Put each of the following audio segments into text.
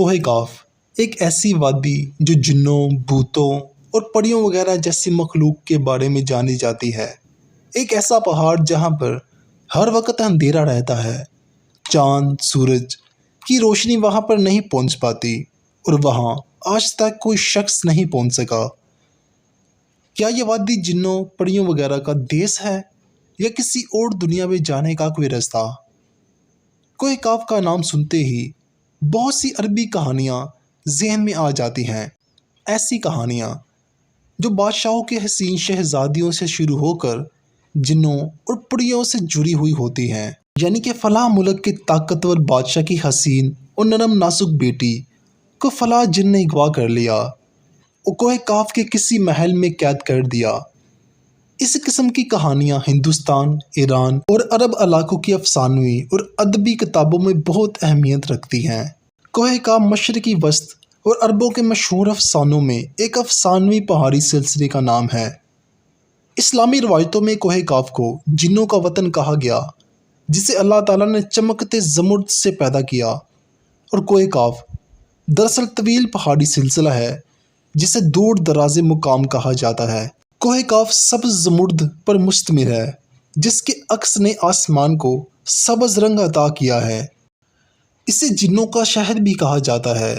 کوہ کاف ایک ایسی وادی جو جنوں، بھوتوں اور پریوں وغیرہ جیسی مخلوق کے بارے میں جانی جاتی ہے۔ ایک ایسا پہاڑ جہاں پر ہر وقت اندھیرا رہتا ہے، چاند سورج کی روشنی وہاں پر نہیں پہنچ پاتی اور وہاں آج تک کوئی شخص نہیں پہنچ سکا۔ کیا یہ وادی جنوں، پریوں وغیرہ کا دیس ہے یا کسی اور دنیا میں جانے کا کوئی رستہ؟ کوہ کاف کا نام سنتے ہی بہت سی عربی کہانیاں ذہن میں آ جاتی ہیں۔ ایسی کہانیاں جو بادشاہوں کے حسین شہزادیوں سے شروع ہو کر جنوں اور پریوں سے جڑی ہوئی ہوتی ہیں، یعنی کہ فلاں ملک کے طاقتور بادشاہ کی حسین اور نرم نازک بیٹی کو فلاں جن نے اغوا کر لیا اور کوہ کاف کے کسی محل میں قید کر دیا۔ اس قسم کی کہانیاں ہندوستان، ایران اور عرب علاقوں کی افسانوی اور ادبی کتابوں میں بہت اہمیت رکھتی ہیں۔ کوہ کاف مشرقی وسط اور عربوں کے مشہور افسانوں میں ایک افسانوی پہاڑی سلسلے کا نام ہے۔ اسلامی روایتوں میں کوہ کاف کو جنوں کا وطن کہا گیا، جسے اللہ تعالیٰ نے چمکتے زمرد سے پیدا کیا، اور کوہ کاف دراصل طویل پہاڑی سلسلہ ہے جسے دور دراز مقام کہا جاتا ہے۔ کوہ کاف سبز زمرد پر مشتمل ہے، جس کے عکس نے آسمان کو سبز رنگ عطا کیا ہے۔ اسے جنوں کا شہر بھی کہا جاتا ہے۔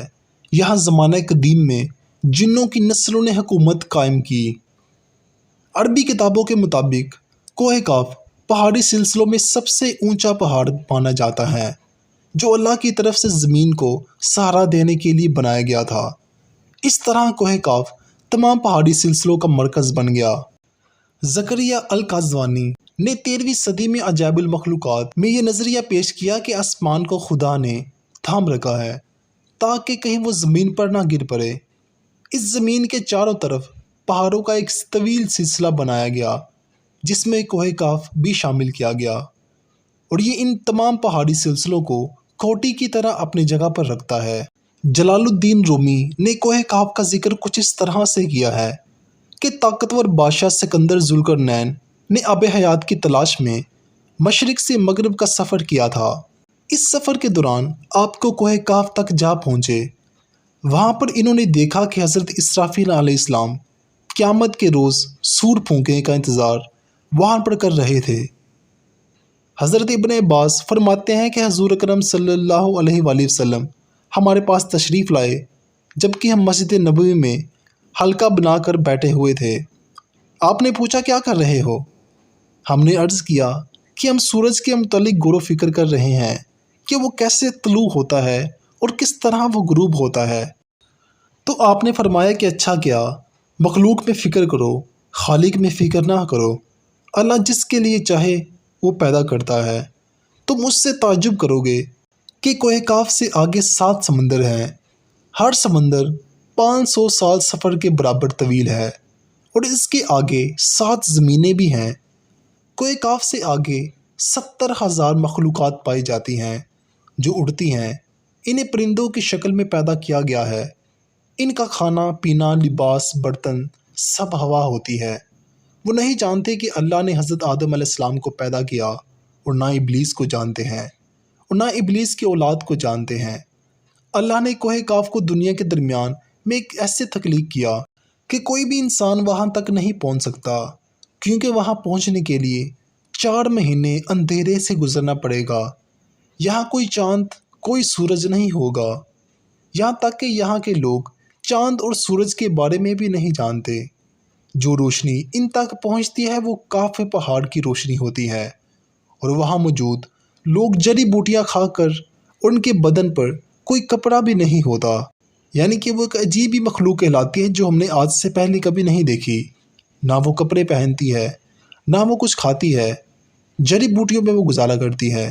یہاں زمانہ قدیم میں جنوں کی نسلوں نے حکومت قائم کی۔ عربی کتابوں کے مطابق کوہ کاف پہاڑی سلسلوں میں سب سے اونچا پہاڑ مانا جاتا ہے، جو اللہ کی طرف سے زمین کو سہارا دینے کے لیے بنایا گیا تھا۔ اس طرح کوہ کاف تمام پہاڑی سلسلوں کا مرکز بن گیا۔ زکریا القازوانی نے 13ویں صدی میں عجائب المخلوقات میں یہ نظریہ پیش کیا کہ آسمان کو خدا نے تھام رکھا ہے تاکہ کہیں وہ زمین پر نہ گر پڑے۔ اس زمین کے چاروں طرف پہاڑوں کا ایک طویل سلسلہ بنایا گیا، جس میں کوہ کاف بھی شامل کیا گیا، اور یہ ان تمام پہاڑی سلسلوں کو کھوٹی کی طرح اپنی جگہ پر رکھتا ہے۔ جلال الدین رومی نے کوہ کاف کا ذکر کچھ اس طرح سے کیا ہے کہ طاقتور بادشاہ سکندر ذوالقرنین نے آب حیات کی تلاش میں مشرق سے مغرب کا سفر کیا تھا۔ اس سفر کے دوران آپ کو کوہ کاف تک جا پہنچے۔ وہاں پر انہوں نے دیکھا کہ حضرت اسرافیل علیہ السلام قیامت کے روز سور پھونکنے کا انتظار وہاں پر کر رہے تھے۔ حضرت ابن عباس فرماتے ہیں کہ حضور اکرم صلی اللہ علیہ وآلہ وسلم ہمارے پاس تشریف لائے جبکہ ہم مسجد نبوی میں حلقہ بنا کر بیٹھے ہوئے تھے۔ آپ نے پوچھا کیا کر رہے ہو؟ ہم نے عرض کیا کہ ہم سورج کے متعلق غور و فکر کر رہے ہیں کہ وہ کیسے طلوع ہوتا ہے اور کس طرح وہ غروب ہوتا ہے۔ تو آپ نے فرمایا کہ اچھا کیا، مخلوق میں فکر کرو، خالق میں فکر نہ کرو۔ اللہ جس کے لیے چاہے وہ پیدا کرتا ہے۔ تم اس سے تعجب کرو گے کہ کوہ کاف سے آگے 7 سمندر ہیں۔ ہر سمندر 500 سال سفر کے برابر طویل ہے، اور اس کے آگے 7 زمینیں بھی ہیں۔ کوہ کاف سے آگے 70,000 مخلوقات پائی جاتی ہیں جو اڑتی ہیں۔ انہیں پرندوں کی شکل میں پیدا کیا گیا ہے۔ ان کا کھانا پینا، لباس، برتن سب ہوا ہوتی ہے۔ وہ نہیں جانتے کہ اللہ نے حضرت آدم علیہ السلام کو پیدا کیا، اور نہ ابلیس کو جانتے ہیں، اور نہ ابلیس کی اولاد کو جانتے ہیں۔ اللہ نے کوہ کاف کو دنیا کے درمیان میں ایک ایسے تخلیق کیا کہ کوئی بھی انسان وہاں تک نہیں پہنچ سکتا، کیونکہ وہاں پہنچنے کے لیے 4 مہینے اندھیرے سے گزرنا پڑے گا۔ یہاں کوئی چاند، کوئی سورج نہیں ہوگا، یہاں تک کہ یہاں کے لوگ چاند اور سورج کے بارے میں بھی نہیں جانتے۔ جو روشنی ان تک پہنچتی ہے وہ کاف پہاڑ کی روشنی ہوتی ہے، اور وہاں موجود لوگ جڑی بوٹیاں کھا کر، اور ان کے بدن پر کوئی کپڑا بھی نہیں ہوتا، یعنی کہ وہ ایک عجیب ہی مخلوق کہلاتی ہے جو ہم نے آج سے پہلے کبھی نہیں دیکھی۔ نہ وہ کپڑے پہنتی ہے، نہ وہ کچھ کھاتی ہے، جڑی بوٹیوں پہ وہ گزارا کرتی ہے،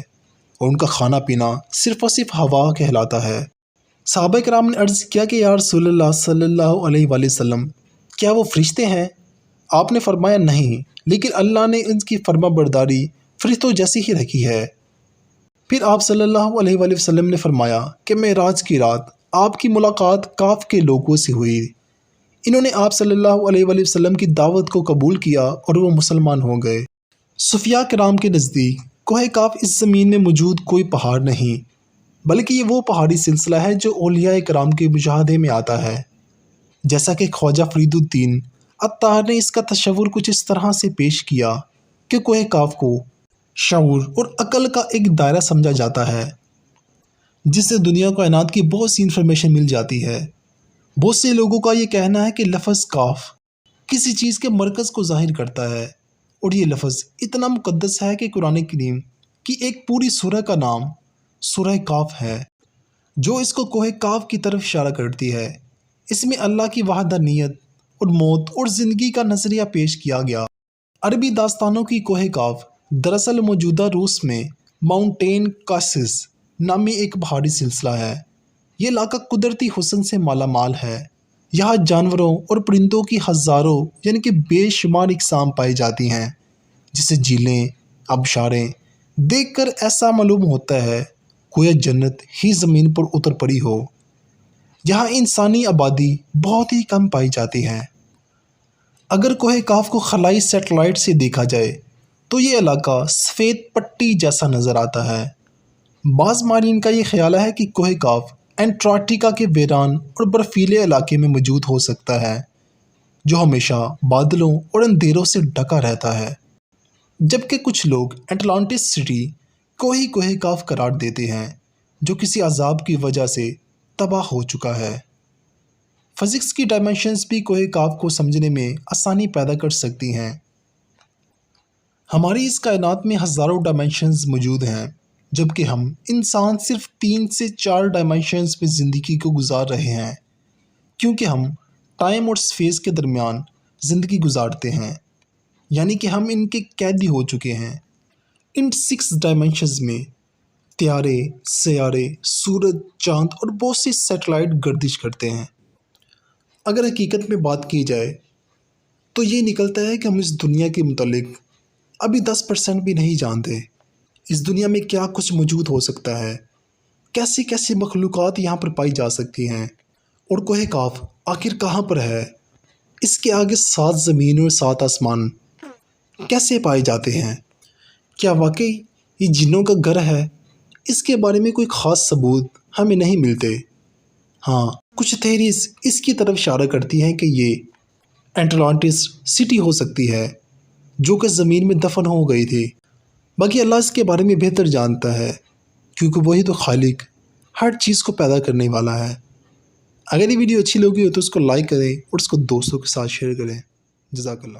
اور ان کا کھانا پینا صرف اور صرف ہوا کہلاتا ہے۔ صحابہ کرام نے عرض کیا کہ یا رسول اللہ صلی اللہ علیہ وآلہ وسلم، کیا وہ فرشتے ہیں؟ آپ نے فرمایا نہیں، لیکن اللہ نے ان کی فرما برداری فرشتوں جیسی ہی رکھی ہے۔ پھر آپ صلی اللہ علیہ وآلہ وسلم نے فرمایا کہ معراج کی رات آپ کی ملاقات کاف کے لوگوں سے ہوئی۔ انہوں نے آپ صلی اللہ علیہ وآلہ وسلم کی دعوت کو قبول کیا اور وہ مسلمان ہو گئے۔ صوفیاء کرام کے نزدیک کوہ کاف اس زمین میں موجود کوئی پہاڑ نہیں، بلکہ یہ وہ پہاڑی سلسلہ ہے جو اولیاء کرام کے مشاہدے میں آتا ہے۔ جیسا کہ خواجہ فرید الدین عطار نے اس کا تصور کچھ اس طرح سے پیش کیا کہ کوہ کاف کو شعور اور عقل کا ایک دائرہ سمجھا جاتا ہے، جس سے دنیا کائنات کی بہت سی انفارمیشن مل جاتی ہے۔ بہت سے لوگوں کا یہ کہنا ہے کہ لفظ کاف کسی چیز کے مرکز کو ظاہر کرتا ہے، اور یہ لفظ اتنا مقدس ہے کہ قرآن کریم کی ایک پوری سورہ کا نام سورہ کاف ہے، جو اس کو کوہ کاف کی طرف اشارہ کرتی ہے۔ اس میں اللہ کی وحدانیت اور موت اور زندگی کا نظریہ پیش کیا گیا۔ عربی داستانوں کی کوہ کاف دراصل موجودہ روس میں ماؤنٹین کاسس نامی ایک پہاڑی سلسلہ ہے۔ یہ علاقہ قدرتی حسن سے مالا مال ہے۔ یہاں جانوروں اور پرندوں کی ہزاروں یعنی کہ بے شمار اقسام پائی جاتی ہیں، جسے جھیلیں، آبشاریں دیکھ کر ایسا معلوم ہوتا ہے گویا جنت ہی زمین پر اتر پڑی ہو۔ یہاں انسانی آبادی بہت ہی کم پائی جاتی ہے۔ اگر کوہ کاف کو خلائی سیٹلائٹ سے دیکھا جائے تو یہ علاقہ سفید پٹی جیسا نظر آتا ہے۔ بعض ماہرین کا یہ خیال ہے کہ کوہ کاف انٹارکٹیکا کے ویران اور برفیلے علاقے میں موجود ہو سکتا ہے، جو ہمیشہ بادلوں اور اندھیروں سے ڈھکا رہتا ہے، جبکہ کچھ لوگ اٹلانٹس سٹی کو ہی کوہ کاف قرار دیتے ہیں، جو کسی عذاب کی وجہ سے تباہ ہو چکا ہے۔ فزکس کی ڈائمینشنز بھی کوہ کاف کو سمجھنے میں آسانی پیدا کر سکتی ہیں۔ ہماری اس کائنات میں ہزاروں ڈائمینشنز موجود ہیں، جبکہ ہم انسان صرف 3 سے 4 ڈائمینشنز میں زندگی کو گزار رہے ہیں، کیونکہ ہم ٹائم اور اسپیس کے درمیان زندگی گزارتے ہیں، یعنی کہ ہم ان کے قیدی ہو چکے ہیں۔ ان 6 ڈائمینشنز میں تیارے، سیارے، سورج، چاند اور بہت سی سیٹلائٹ گردش کرتے ہیں۔ اگر حقیقت میں بات کی جائے تو یہ نکلتا ہے کہ ہم اس دنیا کے متعلق ابھی 10% بھی نہیں جانتے۔ اس دنیا میں کیا کچھ موجود ہو سکتا ہے، کیسی کیسی مخلوقات یہاں پر پائی جا سکتی ہیں، اور کوہ کاف آخر کہاں پر ہے، اس کے آگے 7 زمین اور 7 آسمان کیسے پائے جاتے ہیں، کیا واقعی یہ جنوں کا گھر ہے؟ اس کے بارے میں کوئی خاص ثبوت ہمیں نہیں ملتے۔ ہاں، کچھ تھیریز اس کی طرف اشارہ کرتی ہیں کہ یہ اٹلانٹس سٹی ہو سکتی ہے، جو کہ زمین میں دفن ہو گئی تھی۔ باقی اللہ اس کے بارے میں بہتر جانتا ہے، کیونکہ وہی تو خالق ہر چیز کو پیدا کرنے والا ہے۔ اگر یہ ویڈیو اچھی لگی ہو تو اس کو لائک کریں اور اس کو دوستوں کے ساتھ شیئر کریں۔ جزاک اللہ۔